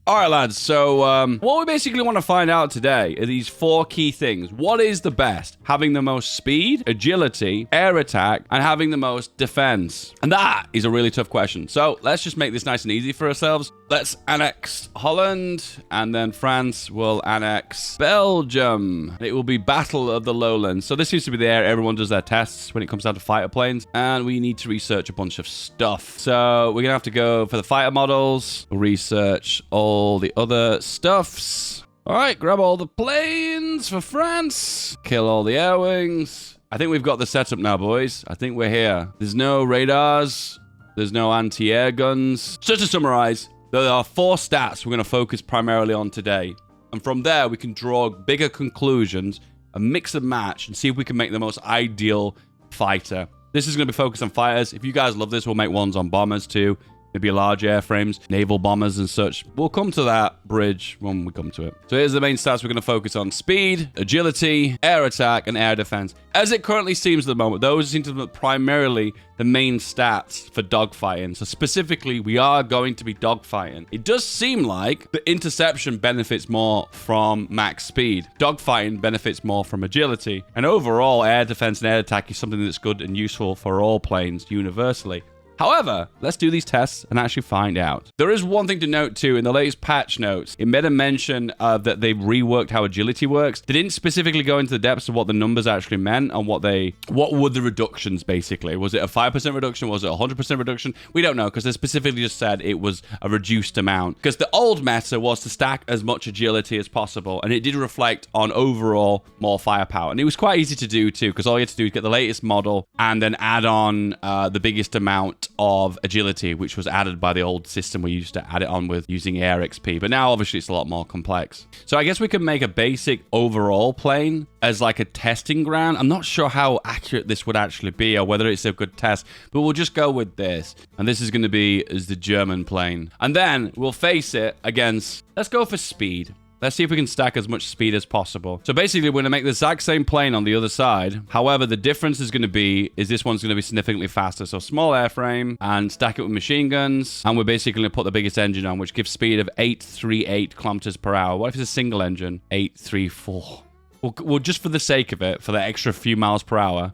All right, lads. So what we basically want to find out today are these 4 key things. What is the best? Having the most speed, agility, air attack, and having the most defense. And that is a really tough question. So let's just make this nice and easy for ourselves. Let's annex Holland, and then France will annex Belgium. It will be Battle of the Lowlands. So this seems to be the area everyone does their tests when it comes down to fighter planes. And we need to research a bunch of stuff. So we're going to have to go for the fighter models, research all the other stuffs. All right, grab all the planes for France. Kill all the air wings. I think we've got the setup now, boys. I think we're here. There's no radars. There's no anti-air guns. So to summarize, there are 4 stats we're going to focus primarily on today. And from there, we can draw bigger conclusions and mix and match and see if we can make the most ideal fighter. This is going to be focused on fighters. If you guys love this, we'll make ones on bombers too. Maybe large airframes, naval bombers and such. We'll come to that bridge when we come to it. So here's the main stats we're going to focus on. Speed, agility, air attack, and air defense. As it currently seems at the moment, those seem to be primarily the main stats for dogfighting. So specifically, we are going to be dogfighting. It does seem like the interception benefits more from max speed. Dogfighting benefits more from agility. And overall, air defense and air attack is something that's good and useful for all planes universally. However, let's do these tests and actually find out. There is one thing to note too. In the latest patch notes, it made a mention that they've reworked how agility works. They didn't specifically go into the depths of what the numbers actually meant and what were the reductions basically. Was it a 5% reduction? Was it a 100% reduction? We don't know because they specifically just said it was a reduced amount. Because the old meta was to stack as much agility as possible, and it did reflect on overall more firepower. And it was quite easy to do too, because all you had to do is get the latest model and then add on the biggest amount of agility, which was added by the old system we used to add it on with using Air XP. But now obviously it's a lot more complex. So I guess we could make a basic overall plane as like a testing ground. I'm not sure how accurate this would actually be or whether it's a good test, but we'll just go with this. And this is going to be as the German plane. And then we'll face it against, let's go for speed. Let's see if we can stack as much speed as possible. So basically, we're going to make the exact same plane on the other side. However, the difference is going to be, this one's going to be significantly faster. So small airframe and stack it with machine guns. And we're basically going to put the biggest engine on, which gives speed of 838 kilometers per hour. What if it's a single engine? 834. We'll just for the sake of it, for the extra few kilometers per hour,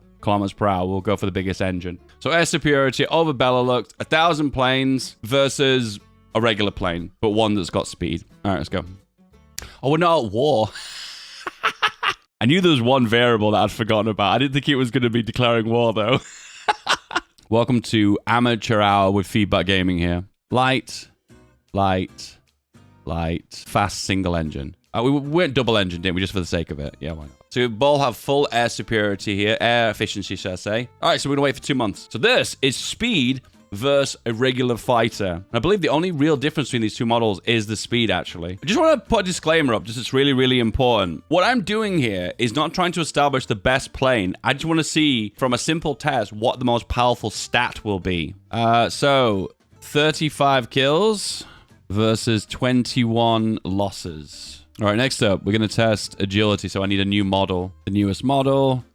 we'll go for the biggest engine. So air superiority over Benelux, 1,000 planes versus a regular plane, but one that's got speed. All right, let's go. Oh, we're not at war. I knew there was one variable that I'd forgotten about. I didn't think it was going to be declaring war, though. Welcome to Amateur Hour with Feedback Gaming here. Light, fast single engine. We went double engine, didn't we? Just for the sake of it. Yeah, why not? So we both have full air superiority here. Air efficiency, should I say. All right, so we're going to wait for 2 months. So this is speed versus a regular fighter. And I believe the only real difference between these two models is the speed, actually. I just want to put a disclaimer up, just it's really, really important. What I'm doing here is not trying to establish the best plane. I just want to see, from a simple test, what the most powerful stat will be. So, 35 kills versus 21 losses. All right, next up, we're going to test agility. So I need a new model. The newest model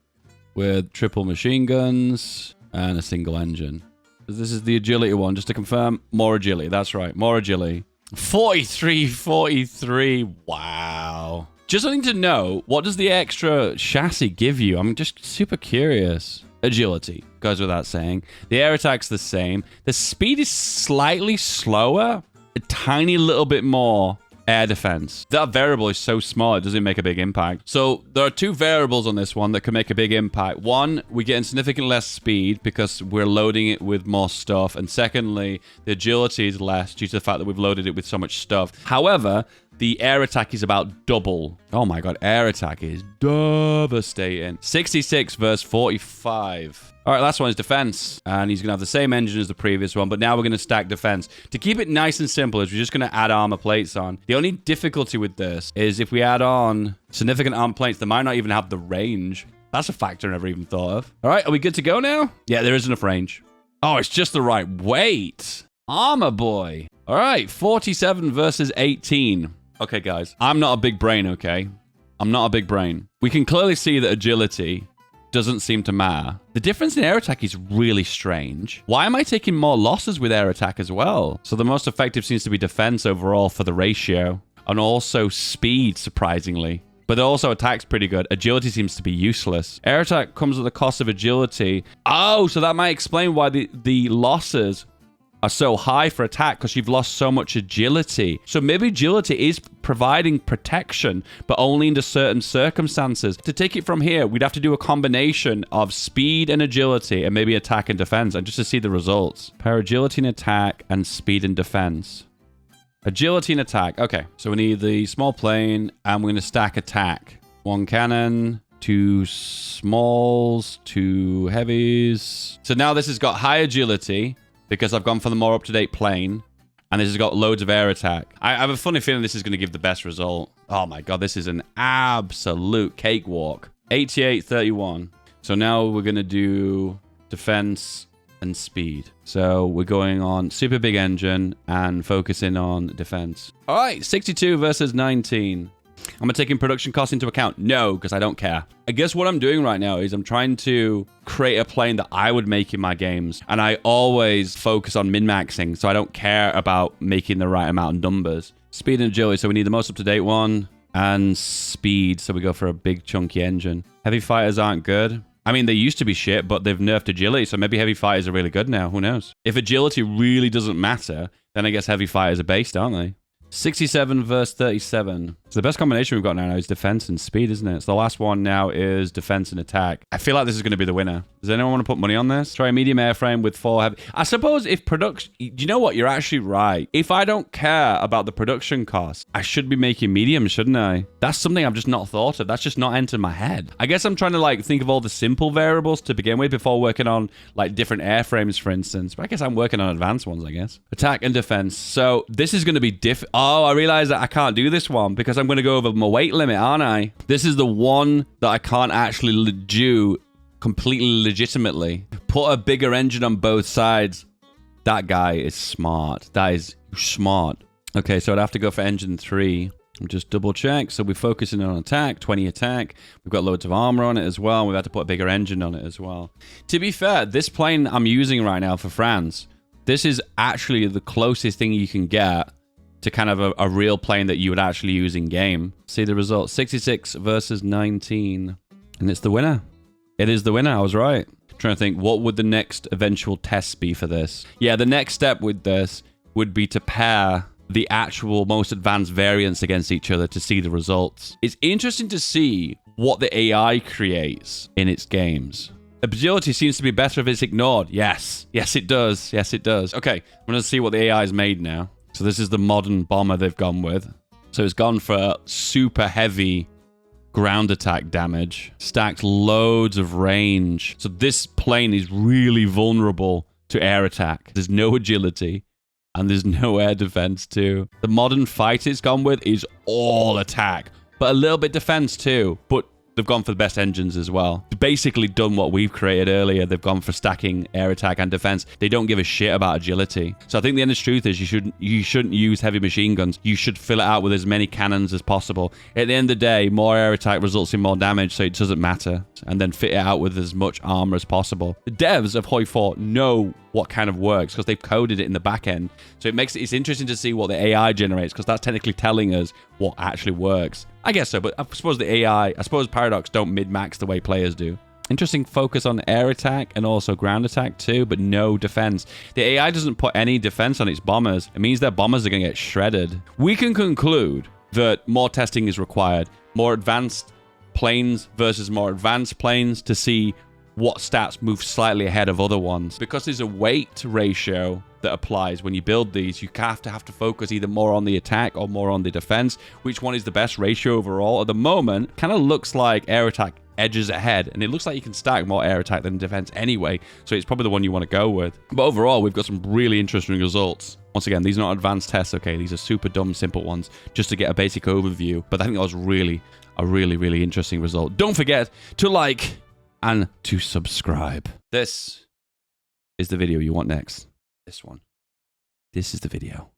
with triple machine guns and a single engine. This is the agility one, just to confirm. More agility, that's right, more agility. 43. Wow. Just something to know, what does the extra chassis give you? I'm just super curious. Agility, goes without saying. The air attack's the same. The speed is slightly slower, a tiny little bit more air defense. That variable is so small, it doesn't make a big impact. So there are 2 variables on this one that can make a big impact. One, we're getting significantly less speed because we're loading it with more stuff. And secondly, the agility is less due to the fact that we've loaded it with so much stuff. However, the air attack is about double. Oh my god, air attack is devastating. 66 versus 45. All right, last one is defense. And he's going to have the same engine as the previous one, but now we're going to stack defense. To keep it nice and simple, is we're just going to add armor plates on. The only difficulty with this is if we add on significant armor plates, they might not even have the range. That's a factor I never even thought of. All right, are we good to go now? Yeah, there is enough range. Oh, it's just the right weight. Armor boy. All right, 47 versus 18. Okay, guys, I'm not a big brain, okay? I'm not a big brain. We can clearly see that agility doesn't seem to matter. The difference in air attack is really strange. Why am I taking more losses with air attack as well? So the most effective seems to be defense overall for the ratio, and also speed, surprisingly. But also attack's pretty good. Agility seems to be useless. Air attack comes at the cost of agility. Oh, so that might explain why the losses are so high for attack, because you've lost so much agility. So maybe agility is providing protection, but only under certain circumstances. To take it from here, we'd have to do a combination of speed and agility, and maybe attack and defense, and just to see the results. Pair agility and attack, and speed and defense. Agility and attack. Okay, so we need the small plane, and we're going to stack attack. 1 cannon, 2 smalls, 2 heavies. So now this has got high agility, because I've gone for the more up-to-date plane, and this has got loads of air attack. I have a funny feeling this is going to give the best result. Oh my god, this is an absolute cakewalk. 88-31. So now we're going to do defense and speed. So we're going on super big engine and focusing on defense. All right, 62 versus 19. Am I taking production costs into account? No, because I don't care. I guess what I'm doing right now is I'm trying to create a plane that I would make in my games. And I always focus on min-maxing, so I don't care about making the right amount of numbers. Speed and agility, so we need the most up-to-date one. And speed, so we go for a big chunky engine. Heavy fighters aren't good. I mean, they used to be shit, but they've nerfed agility, so maybe heavy fighters are really good now. Who knows? If agility really doesn't matter, then I guess heavy fighters are based, aren't they? 67 versus 37. So the best combination we've got now is defense and speed, isn't it? So the last one now is defense and attack. I feel like this is going to be the winner. Does anyone want to put money on this? Try a medium airframe with 4 heavy. I suppose if production... You know what? You're actually right. If I don't care about the production cost, I should be making medium, shouldn't I? That's something I've just not thought of. That's just not entered my head. I guess I'm trying to like think of all the simple variables to begin with before working on like different airframes, for instance. But I guess I'm working on advanced ones, I guess. Attack and defense. So this is going to be Oh, I realize that I can't do this one because I'm going to go over my weight limit, aren't I? This is the one that I can't actually do completely legitimately. Put a bigger engine on both sides. That guy is smart. That is smart. Okay, so I'd have to go for engine 3. Just double check. So we're focusing on attack, 20 attack. We've got loads of armor on it as well. We've had to put a bigger engine on it as well. To be fair, this plane I'm using right now for France, this is actually the closest thing you can get to kind of a real plane that you would actually use in game. See the result, 66 versus 19. And it's the winner. It is the winner, I was right. Trying to think, what would the next eventual test be for this? Yeah, the next step with this would be to pair the actual most advanced variants against each other to see the results. It's interesting to see what the AI creates in its games. Agility seems to be better if it's ignored. Yes. Yes, it does. Yes, it does. Okay, I'm going to see what the AI has made now. So this is the modern bomber they've gone with. So it's gone for super heavy ground attack damage. Stacked loads of range. So this plane is really vulnerable to air attack. There's no agility. And there's no air defense too. The modern fight it's gone with is all attack. But a little bit defense too. But they've gone for the best engines as well. They've basically done what we've created earlier. They've gone for stacking air attack and defense. They don't give a shit about agility. So I think the honest truth is you shouldn't use heavy machine guns. You should fill it out with as many cannons as possible. At the end of the day, more air attack results in more damage, so it doesn't matter. And then fit it out with as much armor as possible. The devs of Hoi 4 know what kind of works because they've coded it in the back end. So it's interesting to see what the AI generates because that's technically telling us what actually works. I guess so, but I suppose Paradox don't mid-max the way players do. Interesting focus on air attack and also ground attack too, but no defense. The AI doesn't put any defense on its bombers. It means their bombers are going to get shredded. We can conclude that more testing is required. More advanced planes versus more advanced planes to see what stats move slightly ahead of other ones. Because there's a weight ratio that applies when you build these, you have to focus either more on the attack or more on the defense. Which one is the best ratio overall? At the moment, kind of looks like air attack edges ahead, and it looks like you can stack more air attack than defense anyway, so it's probably the one you want to go with. But overall, we've got some really interesting results. Once again, these are not advanced tests, okay? These are super dumb, simple ones, just to get a basic overview. But I think that was really interesting result. Don't forget to like and to subscribe. This is the video you want next. This one. This is the video.